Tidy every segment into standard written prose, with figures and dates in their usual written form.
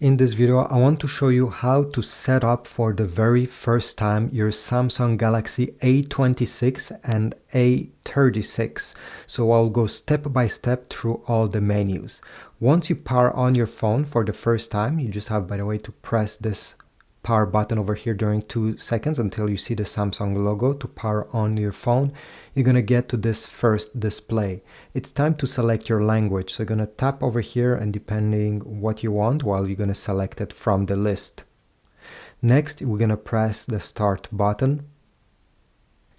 In this video, I want to show you how to set up for the very first time your Samsung Galaxy A26 and A36. So I'll go step by step through all the menus. Once you power on your phone for the first time, you just have, by the way, to press this power button over here during 2 seconds until you see the Samsung logo to power on your phone. You're going to get to this first display. It's time to select your language. So you're going to tap over here, and depending what you want, well, you're going to select it from the list. Next, we're going to press the start button.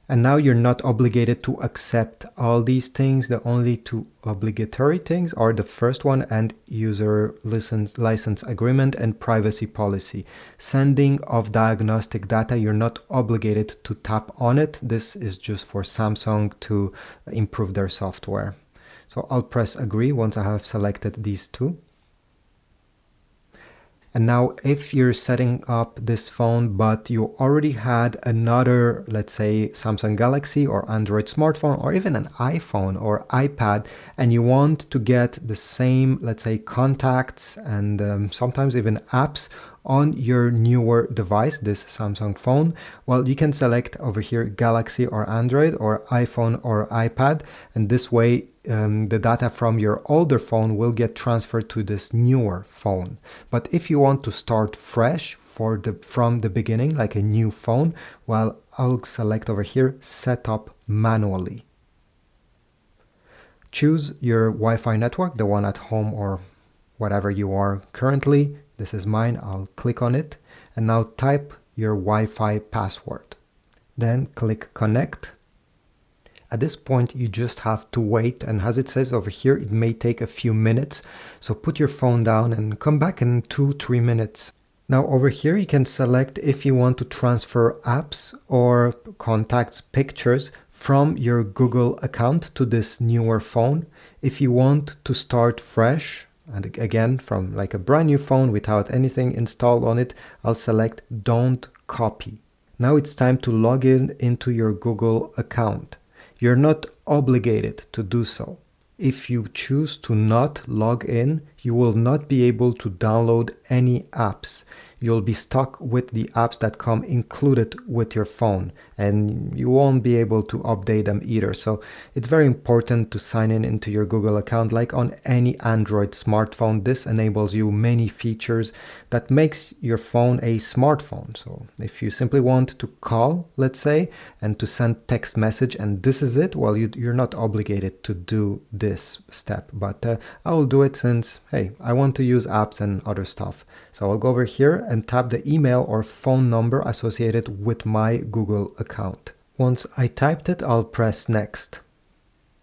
And now you're not obligated to accept all these things. The only two obligatory things are the first one and user license agreement and privacy policy. Sending of diagnostic data, you're not obligated to tap on it. This is just for Samsung to improve their software. So I'll press agree once I have selected these two. And now if you're setting up this phone, but you already had another, let's say, Samsung Galaxy or Android smartphone or even an iPhone or iPad, and you want to get the same, let's say, contacts and sometimes even apps on your newer device, this Samsung phone, well, you can select over here Galaxy or Android or iPhone or iPad, and this way the data from your older phone will get transferred to this newer phone. But if you want to start fresh from the beginning, like a new phone, well, I'll select over here set up manually. Choose your Wi-Fi network, the one at home or whatever you are currently. This is mine. I'll click on it, and now type your Wi-Fi password. Then click connect. At this point, you just have to wait, and as it says over here, it may take a few minutes. So put your phone down and come back in 2-3 minutes. Now over here, you can select if you want to transfer apps or contacts, pictures from your Google account to this newer phone. If you want to start fresh, and again, from like a brand new phone without anything installed on it, I'll select don't copy. Now it's time to log in into your Google account. You're not obligated to do so. If you choose to not log in, you will not be able to download any apps. You'll be stuck with the apps that come included with your phone, and you won't be able to update them either. So it's very important to sign in into your Google account. Like on any Android smartphone, this enables you many features that makes your phone a smartphone. So if you simply want to call, let's say, and to send text message, and this is it, well, you're not obligated to do this step, but I will do it since, hey, I want to use apps and other stuff. So I'll go over here and tap the email or phone number associated with my Google account. Once I typed it, I'll press next.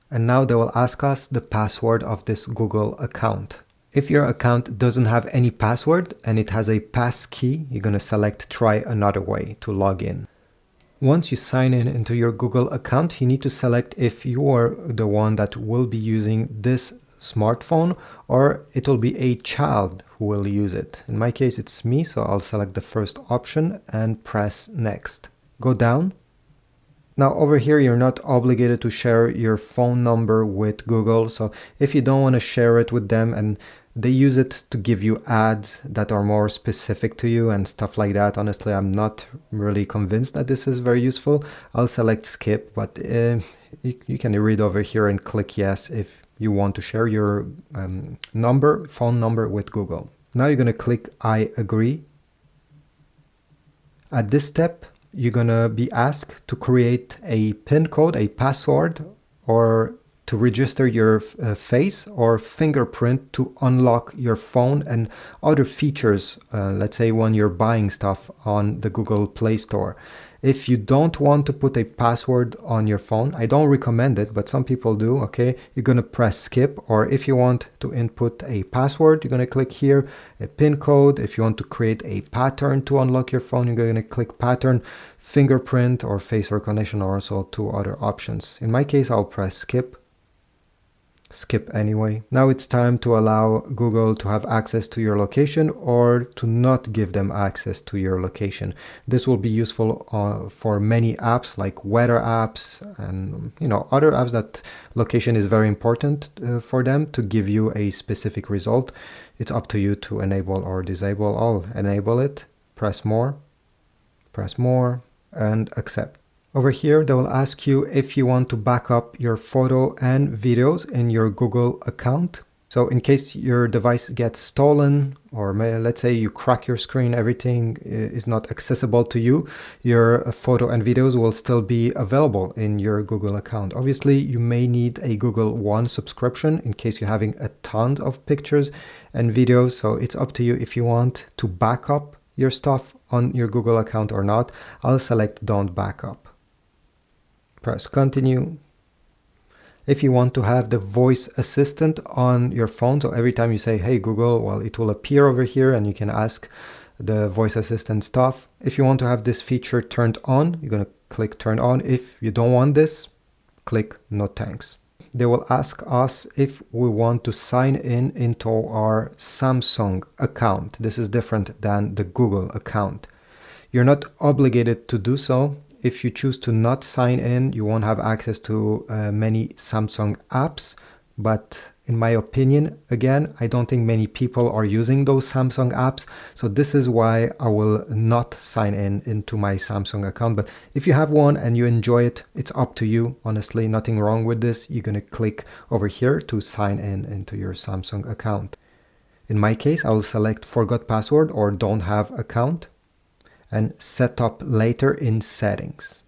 And now they will ask us the password of this Google account. If your account doesn't have any password and it has a pass key, you're going to select try another way to log in. Once you sign in into your Google account, you need to select if you are the one that will be using this smartphone or it will be a child who will use it. In my case, it's me, so I'll select the first option and press next. Go down. Now over here, you're not obligated to share your phone number with Google. So if you don't want to share it with them and they use it to give you ads that are more specific to you and stuff like that, honestly, I'm not really convinced that this is very useful. I'll select skip, but you can read over here and click yes if you want to share your phone number with Google. Now you're going to click I agree. At this step, you're going to be asked to create a PIN code, a password, or to register your face or fingerprint to unlock your phone and other features, let's say when you're buying stuff on the Google Play Store. If you don't want to put a password on your phone, I don't recommend it, but some people do, okay? You're going to press skip, or if you want to input a password, you're going to click here, a PIN code. If you want to create a pattern to unlock your phone, you're going to click pattern, fingerprint, or face recognition, or also two other options. In my case, I'll press skip. skip anyway. Now it's time to allow Google to have access to your location or to not give them access to your location. This will be useful for many apps like weather apps and other apps that location is very important for them to give you a specific result. It's up to you to enable or disable. I'll enable it. Press more, and accept. Over here, they will ask you if you want to back up your photo and videos in your Google account. So in case your device gets stolen, or let's say you crack your screen, everything is not accessible to you, your photo and videos will still be available in your Google account. Obviously, you may need a Google One subscription in case you're having a ton of pictures and videos. So it's up to you if you want to back up your stuff on your Google account or not. I'll select Don't Backup. Press continue. If you want to have the voice assistant on your phone, so every time you say, hey Google, well, it will appear over here and you can ask the voice assistant stuff. If you want to have this feature turned on, you're going to click turn on. If you don't want this, click no thanks. They will ask us if we want to sign in into our Samsung account. This is different than the Google account. You're not obligated to do so. If you choose to not sign in, you won't have access to many Samsung apps. But in my opinion, again, I don't think many people are using those Samsung apps. So this is why I will not sign in into my Samsung account. But if you have one and you enjoy it, it's up to you. Honestly, nothing wrong with this. You're going to click over here to sign in into your Samsung account. In my case, I will select forgot password or don't have account, and set up later in settings.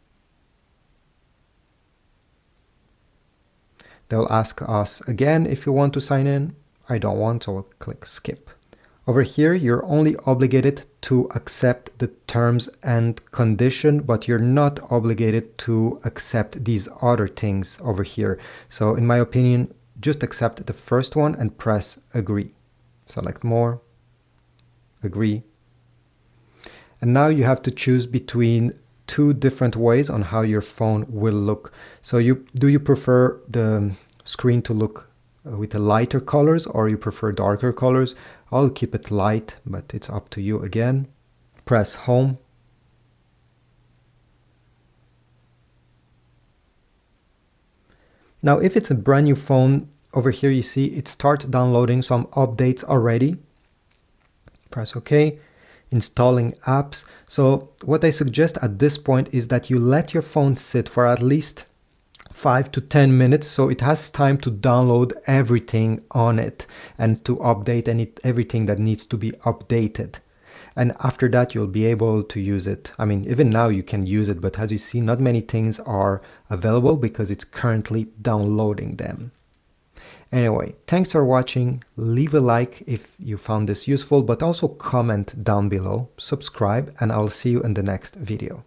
They'll ask us again if you want to sign in. I don't want, so I'll click skip. Over here, you're only obligated to accept the terms and condition, but you're not obligated to accept these other things over here. So in my opinion, just accept the first one and press agree. Select more, agree. And now you have to choose between two different ways on how your phone will look. So do you prefer the screen to look with the lighter colors or you prefer darker colors? I'll keep it light, but it's up to you again. Press home. Now, if it's a brand new phone, over here you see it starts downloading some updates already. Press OK. Installing apps. So what I suggest at this point is that you let your phone sit for at least 5 to 10 minutes so it has time to download everything on it and to update everything that needs to be updated. And after that, you'll be able to use it. I mean, even now you can use it, but as you see, not many things are available because it's currently downloading them. Anyway, thanks for watching. Leave a like if you found this useful, but also comment down below, subscribe, and I'll see you in the next video.